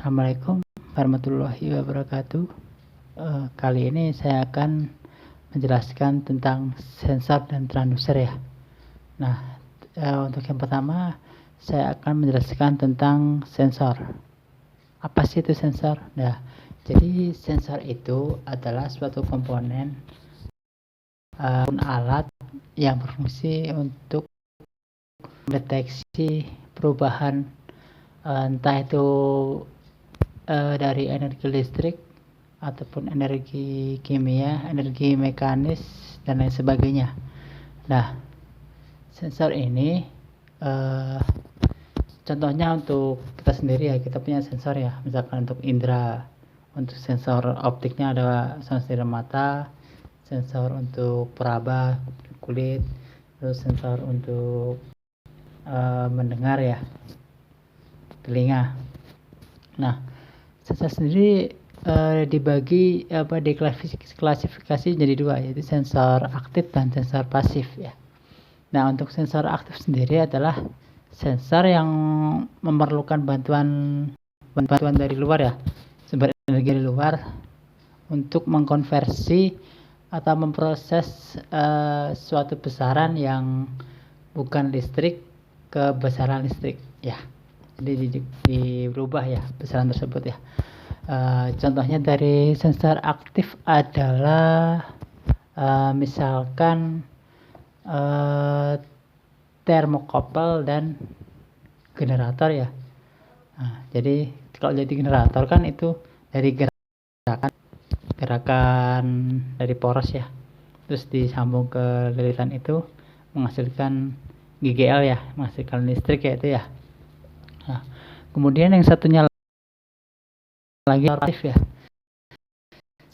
Assalamualaikum warahmatullahi wabarakatuh. Kali ini saya akan menjelaskan tentang sensor dan transducer ya. Nah, untuk yang pertama saya akan menjelaskan tentang sensor. Apa sih itu sensor? Nah, jadi sensor itu adalah suatu komponen alat yang berfungsi untuk mendeteksi perubahan entah itu dari energi listrik ataupun energi kimia, energi mekanis dan lain sebagainya. Nah, sensor ini contohnya untuk kita sendiri ya, kita punya sensor ya, misalkan untuk indera. Untuk sensor optiknya ada sensor mata, sensor untuk peraba kulit, terus sensor untuk mendengar ya, telinga. Nah, sensor sendiri dibagi diklasifikasi jadi dua, yaitu sensor aktif dan sensor pasif ya. Nah, untuk sensor aktif sendiri adalah sensor yang memerlukan bantuan dari luar ya, sumber energi dari luar untuk mengkonversi atau memproses suatu besaran yang bukan listrik ke besaran listrik ya. Jadi dirubah ya besaran tersebut ya. Contohnya dari sensor aktif adalah misalkan termokouple dan generator ya. Nah, jadi kalau jadi generator kan itu dari gerakan dari poros ya, terus disambung ke lilitan itu menghasilkan GGL ya, menghasilkan listrik ya itu ya. Nah, kemudian yang satunya lagi pasif ya.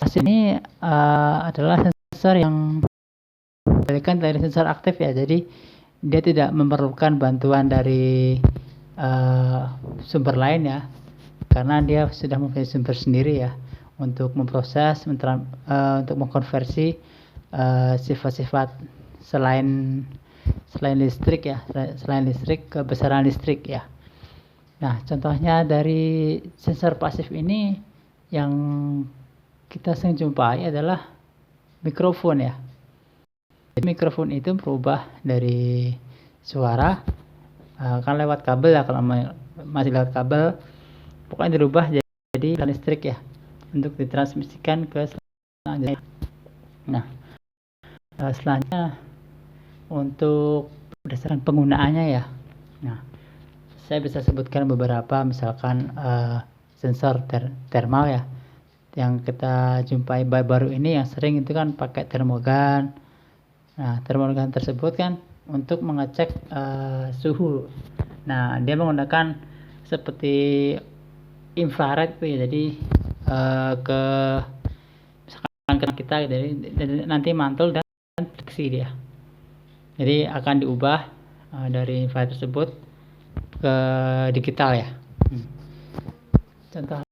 Pasif ini adalah sensor yang kebalikan dari sensor aktif ya. Jadi dia tidak memerlukan bantuan dari sumber lain ya, karena dia sudah mempunyai sumber sendiri ya untuk memproses, untuk mengkonversi sifat-sifat selain listrik ya, selain listrik ke besaran listrik ya. Nah, contohnya dari sensor pasif ini yang kita sering jumpai adalah mikrofon ya. Jadi mikrofon itu berubah dari suara kan lewat kabel ya, kalau masih lewat kabel pokoknya dirubah jadi listrik ya untuk ditransmisikan ke selanjutnya. Nah, selanjutnya untuk berdasarkan penggunaannya ya. Nah, saya bisa sebutkan beberapa, misalkan sensor thermal ya, yang kita jumpai baru ini yang sering itu kan pakai termogan. Nah, termogan tersebut kan untuk mengecek suhu. Nah, dia menggunakan seperti infrared itu ya, jadi ke misalkan kita, jadi nanti mantul dan deteksi dia. Jadi akan diubah dari infrared tersebut ke digital ya. Contoh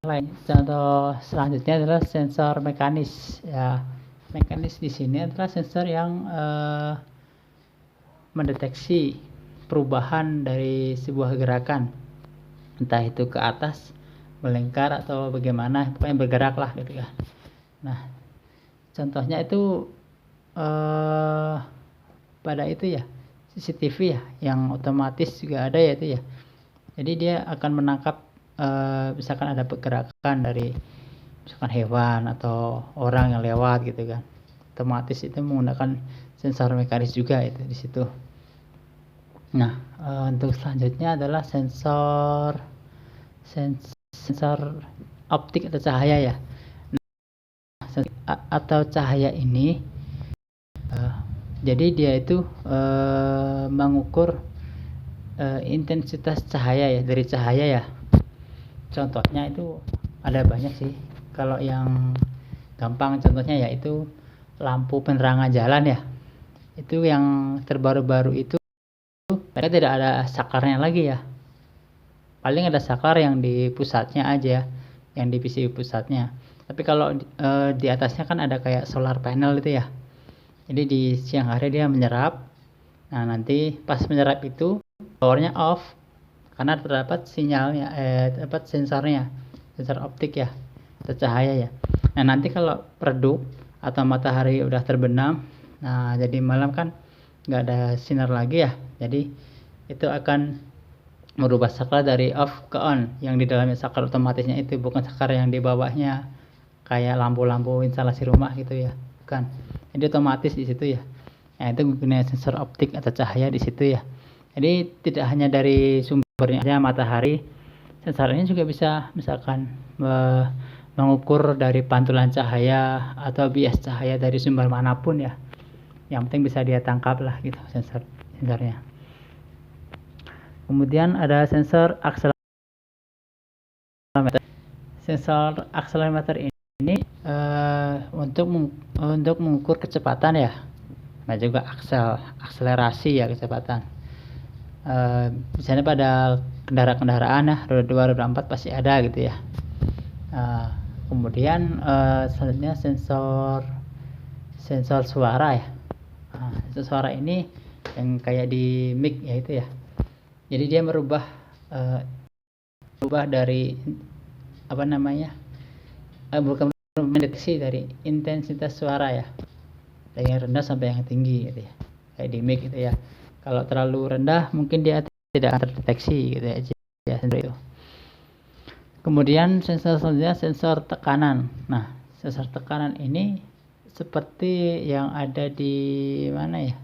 selanjutnya adalah sensor mekanis ya. Mekanis di sini adalah sensor yang mendeteksi perubahan dari sebuah gerakan, entah itu ke atas, melingkar atau bagaimana, pokoknya bergerak lah gitu ya. Nah, contohnya itu pada itu ya, CCTV ya, yang otomatis juga ada ya itu ya. Jadi dia akan menangkap misalkan ada pergerakan dari misalkan hewan atau orang yang lewat gitu kan, otomatis itu menggunakan sensor mekanis juga itu di situ. Nah, untuk selanjutnya adalah sensor optik atau cahaya ya. Nah, atau cahaya ini jadi dia itu mengukur intensitas cahaya ya, dari cahaya ya. Contohnya itu ada banyak sih. Kalau yang gampang contohnya yaitu lampu penerangan jalan ya. Itu yang terbaru-baru itu mereka tidak ada sakarnya lagi ya. Paling ada saklar yang di pusatnya aja, yang di PCB pusatnya. Tapi kalau di atasnya kan ada kayak solar panel itu ya. Jadi di siang hari dia menyerap. Nah, nanti pas menyerap itu powernya off karena terdapat sinyalnya, terdapat sensornya. sensor optik ya, atau cahaya ya. Nah, nanti kalau redup atau matahari udah terbenam, nah jadi malam kan nggak ada sinar lagi ya, jadi itu akan merubah saklar dari off ke on. Yang di dalamnya saklar otomatisnya itu, bukan saklar yang di bawahnya kayak lampu-lampu instalasi rumah gitu ya, bukan. Jadi otomatis di situ ya. Nah, itu gunanya sensor optik atau cahaya di situ ya. Jadi tidak hanya dari sumbernya aja matahari, sensor ini juga bisa misalkan mengukur dari pantulan cahaya atau bias cahaya dari sumber manapun ya. Yang penting bisa dia tangkap lah gitu sensornya. Kemudian ada sensor akselerometer. Sensor akselerometer ini untuk mengukur kecepatan ya. Nah, juga akselerasi ya, kecepatan. Misalnya pada kendaraan ya, roda 2, roda 4 pasti ada gitu ya. Kemudian selanjutnya sensor suara ya. Sensor suara ini yang kayak di mic ya itu ya. Jadi dia merubah dari apa namanya, bukan mendeteksi dari intensitas suara ya, dari yang rendah sampai yang tinggi gitu ya, kayak di mic gitu ya. Kalau terlalu rendah mungkin dia tidak akan terdeteksi gitu ya, sensor itu. Kemudian sensor selanjutnya sensor tekanan. Nah, sensor tekanan ini seperti yang ada di mana ya,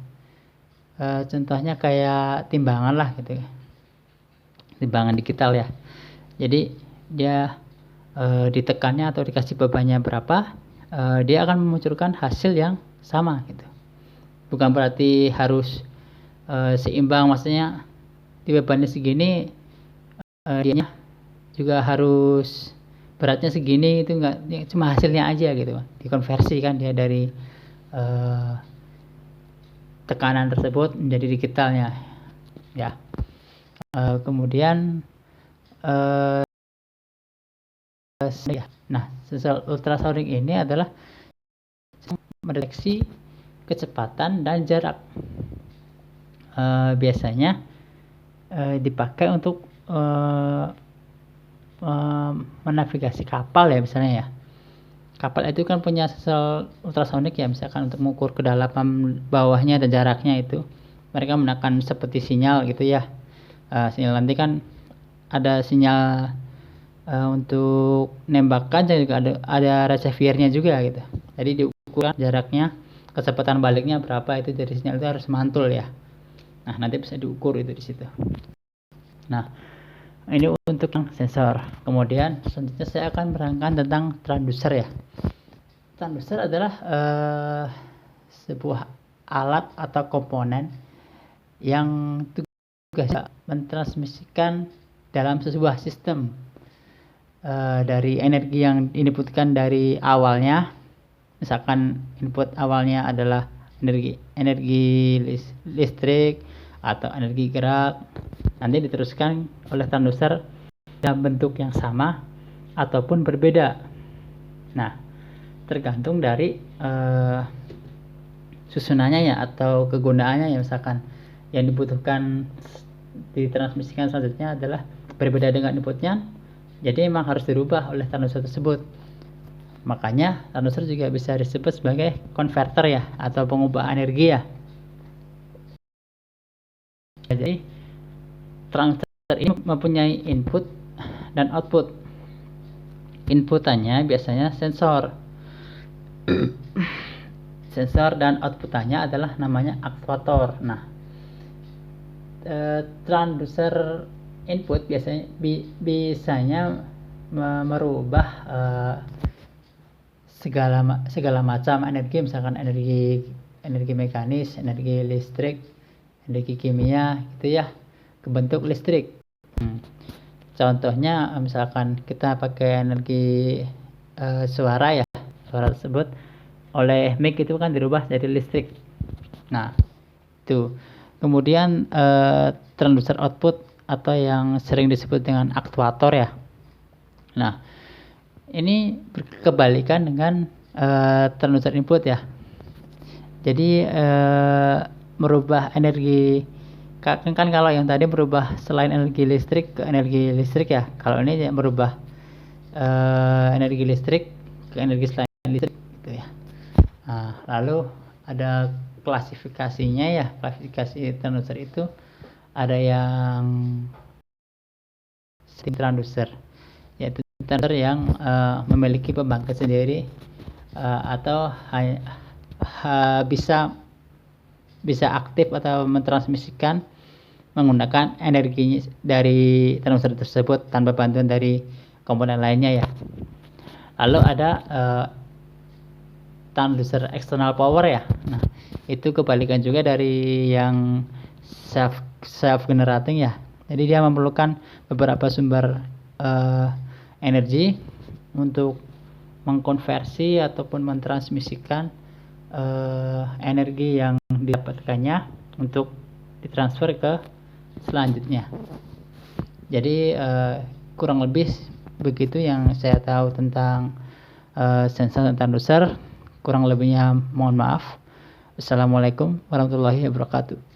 contohnya kayak timbangan lah gitu ya, timbangan digital ya. Jadi dia ditekannya atau dikasih bebannya berapa, dia akan memunculkan hasil yang sama gitu. Bukan berarti harus seimbang, maksudnya di bebannya segini dianya juga harus beratnya segini, itu enggak, cuma hasilnya aja gitu, dikonversi kan dia dari tekanan tersebut menjadi digitalnya ya. Kemudian nah, sensor ultrasonik ini adalah mendeteksi kecepatan dan jarak. Biasanya dipakai untuk menavigasi kapal ya, misalnya ya. Kapal itu kan punya sensor ultrasonik ya, misalkan untuk mengukur kedalaman bawahnya dan jaraknya itu. Mereka menekan seperti sinyal gitu ya. Sinyal nanti kan ada sinyal untuk nembakan, juga ada reservoirnya juga gitu. Jadi diukur jaraknya, kecepatan baliknya berapa, itu dari sinyal itu harus mantul ya. Nah, nanti bisa diukur itu di situ. Nah, ini untuk sensor. Kemudian selanjutnya saya akan menerangkan tentang transducer ya. Transducer adalah sebuah alat atau komponen yang tugasnya mentransmisikan dalam sebuah sistem dari energi yang diinputkan dari awalnya. Misalkan input awalnya adalah energi listrik atau energi gerak, nanti diteruskan oleh transducer dalam bentuk yang sama ataupun berbeda. Nah, tergantung dari susunannya ya, atau kegunaannya ya. Misalkan yang dibutuhkan ditransmisikan selanjutnya adalah berbeda dengan inputnya, jadi memang harus dirubah oleh transducer tersebut. Makanya transducer juga bisa disebut sebagai konverter ya, atau pengubah energi ya. Jadi transducer ini mempunyai input dan output. Inputannya biasanya sensor. Sensor dan outputannya adalah namanya aktuator. Nah, transducer input biasanya merubah segala macam energi, misalkan energi mekanis, energi listrik, energi kimia gitu ya, ke bentuk listrik. Contohnya misalkan kita pakai energi suara ya, suara tersebut oleh mic itu kan dirubah jadi listrik. Nah, itu. Kemudian transducer output atau yang sering disebut dengan aktuator ya. Nah, ini berkebalikan dengan transducer input ya. Jadi merubah energi, kan kalau yang tadi berubah selain energi listrik ke energi listrik ya, kalau ini merubah energi listrik ke energi selain listrik gitu ya. Nah, lalu ada klasifikasinya ya. Klasifikasi transducer itu ada yang transducer, yaitu transducer yang memiliki pembangkit sendiri atau bisa aktif atau mentransmisikan menggunakan energinya dari transducer tersebut tanpa bantuan dari komponen lainnya ya. Lalu ada transducer external power ya. Nah, itu kebalikan juga dari yang self generating ya. Jadi dia memerlukan beberapa sumber energi untuk mengkonversi ataupun mentransmisikan energi yang didapatkannya untuk ditransfer ke selanjutnya. Jadi kurang lebih begitu yang saya tahu tentang sensor dan transducer. Kurang lebihnya mohon maaf. Assalamualaikum warahmatullahi wabarakatuh.